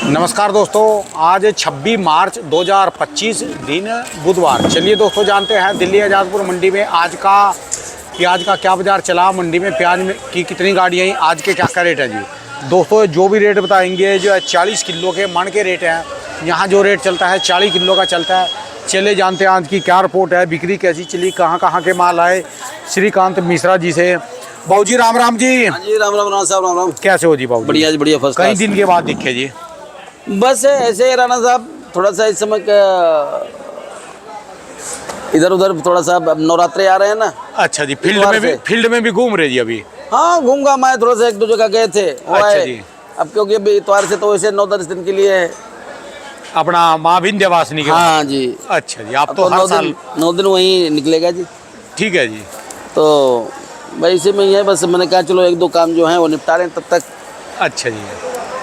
नमस्कार दोस्तों, आज 26 मार्च 2025 दिन बुधवार। चलिए दोस्तों, जानते हैं दिल्ली आज़ादपुर मंडी में आज का प्याज का क्या बाज़ार चला, मंडी में प्याज में की कितनी गाड़ियाँ आई, आज के क्या क्या रेट है जी। दोस्तों जो भी रेट बताएंगे जो है 40 किलो के मन के रेट हैं। यहाँ जो रेट चलता है 40 किलो का चलता है। चले जानते हैं आज की क्या रिपोर्ट है, बिक्री कैसी चली, कहाँ कहाँ के माल आए। श्रीकांत मिश्रा जी से। बाबू जी राम राम जी। हाँ जी, राम राम साहब, राम राम। कैसे हो जी बाबू? बढ़िया जी, बढ़िया, फर्स्ट कई क्लास। दिन के बाद दिखे जी। बस ऐसे ही राणा साहब, थोड़ा सा इस समय का इधर उधर थोड़ा सा अब नवरात्रे आ रहे हैं ना। अच्छा जी, फील्ड में भी घूम रहे जी अभी? हाँ, घूमगा मैं थोड़ा सा, एक दो जगह गए थे। अच्छा जी। अब क्योंकि अभी इतवार से तो वैसे 9-10 दिन के लिए है अपना माँ विंध्यवासिनी के। हाँ जी। अच्छा जी, आप तो हर साल 9 दिन वहीं निकलेगा जी। ठीक है जी। तो भाई इसी में ही है, बस मैंने कहा चलो एक दो काम जो है वो निपटा रहे हैं तब तक। अच्छा जी,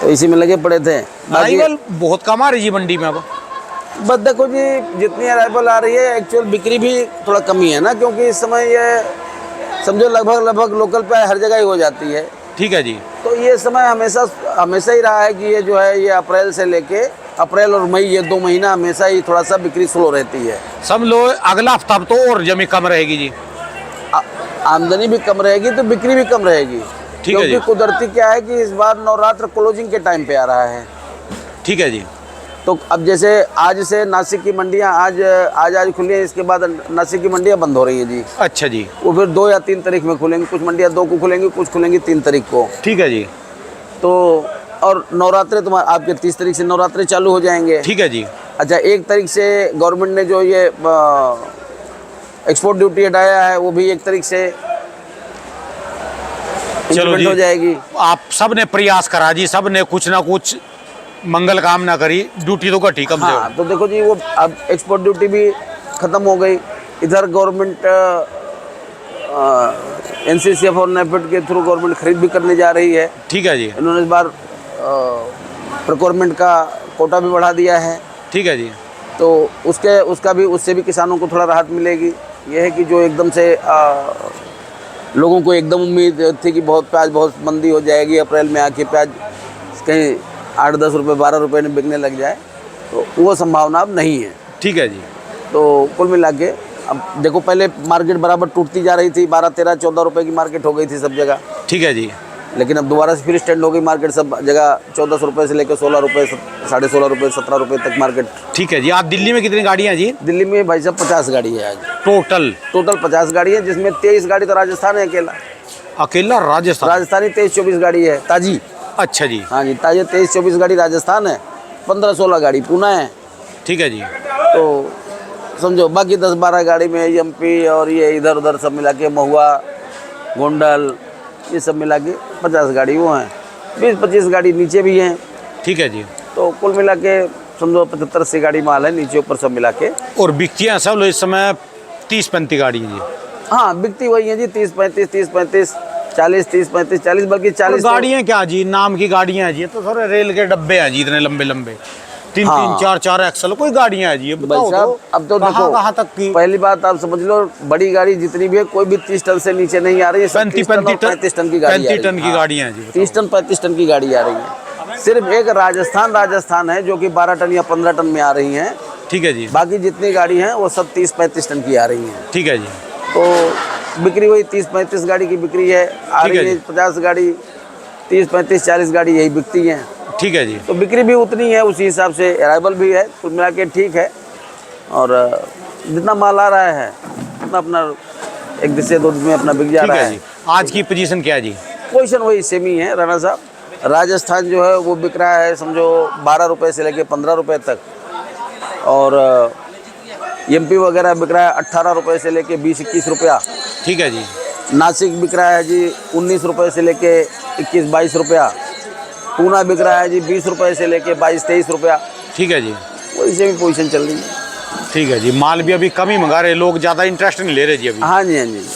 तो इसी में लगे पड़े थे। अराइवल बहुत कम आ रही जी मंडी में अब। बस देखो जी, जितनी अराइवल आ रही है एक्चुअल बिक्री भी थोड़ा कमी है ना, क्योंकि इस समय ये समझो लगभग लोकल पे हर जगह ही हो जाती है। ठीक है जी। तो ये समय हमेशा ही रहा है कि ये जो है ये अप्रैल से लेके अप्रैल और मई, ये 2 महीना हमेशा ही थोड़ा सा बिक्री स्लो रहती है। सब लोग अगला हफ्ता तो और जमी कम रहेगी जी। आमदनी भी कम रहेगी तो बिक्री भी कम रहेगी। ठीक है जी। क्योंकि कुदरती क्या है कि इस बार नवरात्र क्लोजिंग के टाइम पे आ रहा है। ठीक है जी। तो अब जैसे आज से नासिक की मंडियां आज खुली हैं, इसके बाद नासिक की मंडियां बंद हो रही हैं जी। अच्छा जी। वो फिर 2 या 3 तारीख में खुलेंगी, कुछ मंडियां 2 को खुलेंगी, कुछ खुलेंगी 3 तारीख को। ठीक है जी। तो और नवरात्रे तुम्हारे आपके 30 तारीख से नवरात्रे चालू हो जाएंगे। ठीक है जी। अच्छा, 1 तारीख से गवर्नमेंट ने जो ये एक्सपोर्ट ड्यूटी हटाया है वो भी 1 तारीख से चलो हो जाएगी। आप सब ने प्रयास करा जी, सब ने कुछ ना कुछ मंगल कामना करी, ड्यूटी तो घटी कम से हाँ, तो देखो जी, वो अब एक्सपोर्ट ड्यूटी भी खत्म हो गई। इधर गवर्नमेंट NCCF और नेफेड के थ्रू गवर्नमेंट खरीद भी करने जा रही है। ठीक है जी। इन्होंने इस बार प्रोक्योरमेंट का कोटा भी बढ़ा दिया है। ठीक है जी। तो उससे भी किसानों को थोड़ा राहत मिलेगी। यह है कि जो एकदम से लोगों को एकदम उम्मीद थी कि बहुत मंदी हो जाएगी, अप्रैल में आके प्याज कहीं 8-10 रुपये 12 रुपये में बिकने लग जाए, तो वो संभावना अब नहीं है। ठीक है जी। तो कुल मिला के अब देखो, पहले मार्केट बराबर टूटती जा रही थी, 12, 13, 14 रुपये की मार्केट हो गई थी सब जगह। ठीक है जी। लेकिन अब दोबारा से फिर स्टैंड हो गई मार्केट सब जगह, 1400 रुपये से लेकर 16 रुपये, 16.5 रुपये, 17 रुपये तक मार्केट। ठीक है जी। आप दिल्ली में कितनी गाड़ियाँ हैं जी? दिल्ली में भाई साहब 50 गाड़ी है आज टोटल 50 गाड़ी है, जिसमें 23 गाड़ी तो राजस्थान है अकेला राजस्थान? राजस्थानी 23-24 गाड़ी है ताजी। अच्छा जी। हाँ जी, ताजी 23-24 गाड़ी राजस्थान है, 15-16 गाड़ी पूना है। ठीक है जी। तो समझो बाकी 10-12 गाड़ी में MP और ये इधर उधर सब मिला के, महुआ, गोंडल, ये सब मिला के 50 गाड़ी वो हैं। 20-25 गाड़ी नीचे भी हैं। ठीक है जी। तो कुल मिला के समझो 75-80 गाड़ी माल है नीचे ऊपर सब मिला के। और बिकती हैं सब लोग इस समय 30-35 गाड़ी जी? हाँ, बिकती वही है जी, 30-35, 30-35, 40, 30-35, 40, बल्कि 40 गाड़ियाँ क्या जी, नाम की गाड़ियाँ हैं जी, तो थोड़े रेल के डब्बे हैं जी, इतने लंबे लंबे 3-3, 4-4 एक्सल कोई गाड़ियाँ हैं जी। बताओ तो, अब तो देखो कहाँ तक की? पहली बात आप समझ लो, बड़ी गाड़ी जितनी भी है कोई भी 30 टन से नीचे नहीं आ रही है। 35 टन की गाड़ी, 35 टन की गाड़ियाँ हैं जी। 30 टन 35 टन की गाड़ी आ रही है। सिर्फ एक राजस्थान है जो कि 12 टन या 15 टन में आ रही है। ठीक है जी। बाकी जितनी गाड़ी हैं वो सब 30-35 टन की आ रही हैं। ठीक है जी। तो बिक्री वही 30-35 गाड़ी की बिक्री है आ रही है। 50 गाड़ी, 30-35, 40 गाड़ी यही बिकती हैं। ठीक है जी। तो बिक्री भी उतनी है, उसी हिसाब से अराइवल भी है, कुल मिला के ठीक है। और जितना माल आ रहा है उतना अपना 1 दिन से 2 दिन में अपना बिक जा रहा है। आज की पोजीशन क्या है जी? पोजीशन वही सेम ही है राणा साहब। राजस्थान जो है वो बिक रहा है समझो 12 रुपये से लेके 15 रुपये तक, और MP वगैरह बिक रहा है 18 रुपये से लेके 20-21 रुपया। ठीक है जी। नासिक बिक रहा है जी 19 रुपये से लेके 21-22 रुपया। पूना बिक रहा है जी 20 रुपये से लेके 22-23 रुपया। ठीक है जी। वही से भी पोजीशन चल रही है। ठीक है जी। माल भी अभी कम ही मंगा रहे लोग, ज़्यादा इंटरेस्ट नहीं ले रहे जी अभी। हाँ जी, हाँ जी।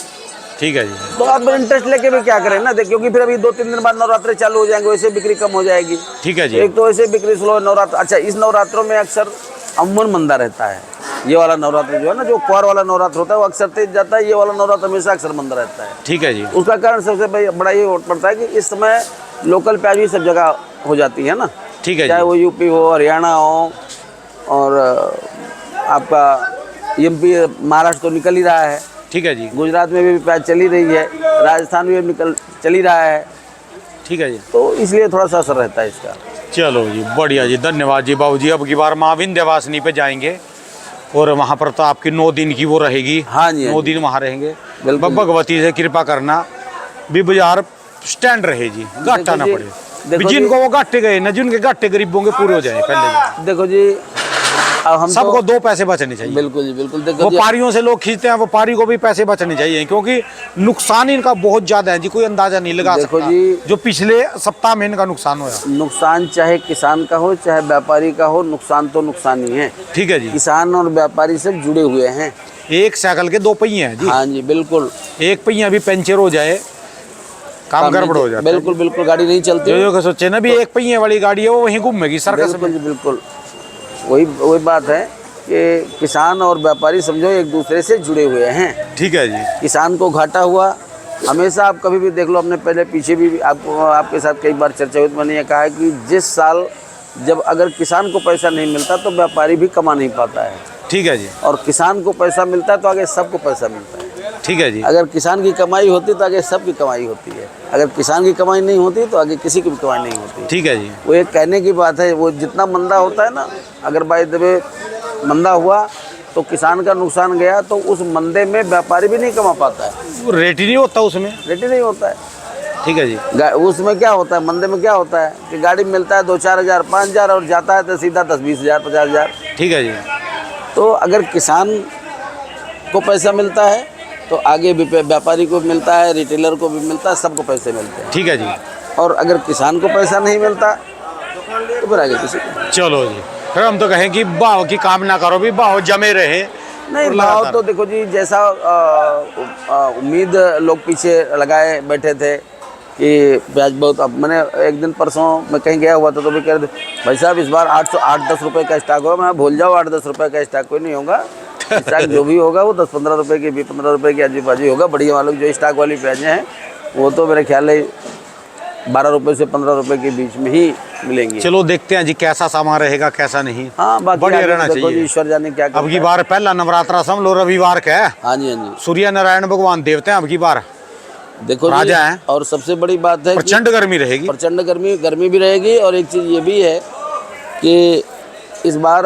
ठीक है जी। तो आप इंटरेस्ट लेके भी क्या करें ना, क्योंकि फिर अभी 2-3 दिन बाद नवरात्रे चालू हो जाएंगे, वैसे बिक्री कम हो जाएगी। ठीक है जी। एक तो वैसे बिक्री स्लो नवरात्र। अच्छा, इस नवरात्रों में अक्सर अमूमन मंदा रहता है। ये वाला नवरात्र जो है ना, जो क्वार वाला नवरात्र होता है वो अक्सर तेज जाता है। ये वाला नवरात्र हमेशा अक्सर मंदा रहता है। ठीक है जी। उसका कारण सबसे बड़ा ये पड़ता है कि इस समय लोकल प्याज भी सब जगह हो जाती है ना। ठीक है चाहे जी। वो यूपी हो, हरियाणा हो, और आपका एमपी महाराष्ट्र तो निकल ही रहा है, ठीक है जी। गुजरात में भी प्याज चली रही है, राजस्थान में भी चल ही रहा है, ठीक है जी। तो इसलिए थोड़ा सा असर रहता है इसका। चलो जी, बढ़िया जी, धन्यवाद जी बाबू जी। अब की बार माँ विंध्यवासिनी पे जाएंगे और वहाँ पर तो आपकी 9 दिन की वो रहेगी। हाँ जी, हाँ 9 जी। दिन वहाँ रहेंगे। बिल्कुल। भगवती से कृपा करना भी बाजार स्टैंड रहे जी, घाटा ना जी, पड़े। देखो भी जिनको वो घाटे गए ना, जिनके घाटे गरीबों के पूरे हो जाए पहले। देखो जी, अब हम सबको तो 2 पैसे बचने चाहिए। बिल्कुल जी, बिल्कुल। देखो जी, व्यापारियों से लोग खींचते हैं, व्यापारी को भी पैसे बचने चाहिए, क्योंकि नुकसान इनका बहुत ज्यादा है जी, कोई अंदाजा नहीं लगा देखो सकता। जी, जो पिछले सप्ताह में इनका नुकसान हुआ। नुकसान चाहे किसान का हो चाहे व्यापारी का हो, नुकसान तो नुकसान ही है। ठीक है जी। किसान और व्यापारी सब जुड़े हुए हैं। एक साइकिल के 2 पहिए हैं जी। हाँ जी, बिल्कुल। एक पहिया भी पंचर हो जाए, काम गड़बड़ हो जाता है। बिल्कुल बिल्कुल, गाड़ी नहीं चलती। जो सोचे ना भी एक पहिए वाली गाड़ी है वो वहीं घूमेगी सर्कस बिल्कुल में। जी, बिल्कुल। वही बात है कि किसान और व्यापारी समझो एक दूसरे से जुड़े हुए हैं। ठीक है जी। किसान को घाटा हुआ, हमेशा आप कभी भी देख लो, अपने पहले पीछे भी आपके साथ कई बार चर्चा हुई, तो मैंने ये कहा है कि जिस साल जब अगर किसान को पैसा नहीं मिलता तो व्यापारी भी कमा नहीं पाता है, ठीक है जी। और किसान को पैसा मिलता है तो आगे सबको पैसा मिलता है। ठीक है जी। अगर किसान की कमाई होती तो आगे सबकी कमाई होती है, अगर किसान की कमाई नहीं होती तो आगे किसी की भी कमाई नहीं होती। ठीक है जी। वो एक कहने की बात है, वो जितना मंदा होता है ना, अगर बाय द वे मंदा हुआ तो किसान का नुकसान गया, तो उस मंदे में व्यापारी भी नहीं कमा पाता है, वो रेट ही नहीं होता उसमें। रेट ही नहीं होता है। ठीक है जी। उसमें क्या होता है, मंदे में क्या होता है कि गाड़ी मिलता है 2-4 हज़ार 5 हज़ार और जाता है तो सीधा 10-20 हज़ार 50 हज़ार। ठीक है जी। तो अगर किसान को पैसा मिलता है तो आगे भी व्यापारी को मिलता है, रिटेलर को भी मिलता है, सबको पैसे मिलते हैं। ठीक है जी। और अगर किसान को पैसा नहीं मिलता तो फिर आगे किसी को। चलो जी, फिर हम तो कहें कि भाव की कामना करो, भी भाव जमे रहे। नहीं, और भाव लगातार। तो देखो जी, जैसा उम्मीद लोग पीछे लगाए बैठे थे कि प्याज बहुत, अब मैंने एक दिन परसों मैं कहीं गया हुआ था तो भी कह रहे थे भाई साहब इस बार 8-10 रुपए का स्टॉक होगा। मैं भूल जाओ, 8-10 रुपए का स्टॉक कोई नहीं होगा। स्टॉक जो भी होगा वो 10-15 रुपए की, 15 रुपए की आजू बाजू होगा। बढ़िया वालों की जो स्टॉक वाली प्याजें हैं वो तो मेरे ख्याल है 12 रुपए से 15 रुपए के बीच में ही मिलेंगी। चलो देखते हैं जी कैसा सामान रहेगा कैसा नहीं। हाँ, बाकी बढ़िया आगे रहना देखो जी, चाहिए। ईश्वर जाने क्या करता अब की है। बार पहला नवरात्रा समझ लो रविवार का है। हाँ जी, हाँ जी। सूर्य नारायण भगवान देवते हैं अब की बार। देखो जी, राजा हैं। और सबसे बड़ी बात है कि प्रचंड गर्मी रहेगी। प्रचंड गर्मी भी रहेगी। और एक चीज़ ये भी है कि इस बार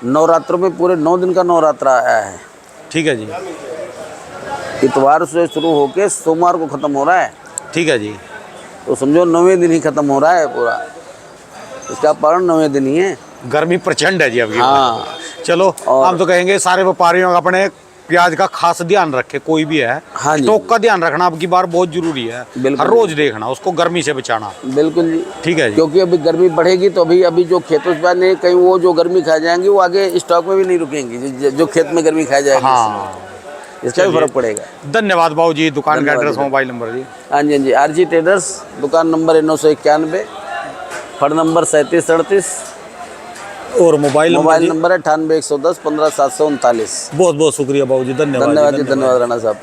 नवरात्रों में पूरे 9 दिन का नवरात्रा आया है। ठीक है जी। इतवार से शुरू होके सोमवार को ख़त्म हो रहा है, ठीक है जी। तो समझो 9वें दिन ही ख़त्म हो रहा है पूरा, इसका पारण 9वें दिन ही है। गर्मी प्रचंड है जी अब की बार। हाँ। चलो और- हम तो कहेंगे सारे व्यापारियों का अपने प्याज का खास ध्यान रखे, कोई भी है। हाँ जी। स्टॉक का ध्यान रखना अब की बार बहुत जरूरी है। बिल्कुल। हर रोज देखना उसको, गर्मी से बचाना। बिल्कुल जी। ठीक है जी। क्योंकि अभी गर्मी बढ़ेगी तो अभी जो खेतों से नहीं, कहीं वो जो गर्मी खा जाएंगी वो आगे स्टॉक में भी नहीं रुकेंगी, जो खेत में गर्मी खा जाएगी। हाँ, इसका भी फर्क पड़ेगा। धन्यवाद बाबू जी। दुकान का धन्यवाद एड्रेस, जी। मोबाइल नंबर जी। हाँ जी, हाँ जी। आरजी ट्रेडर्स, दुकान नंबर है 991, फड़ नंबर 3738, और मोबाइल मोबाइल नंबर है 98 110 15 739। बहुत बहुत शुक्रिया बाबू जी। धन्यवाद धन्यवाद जी, धन्यवाद। धन्यवाद राणा साहब।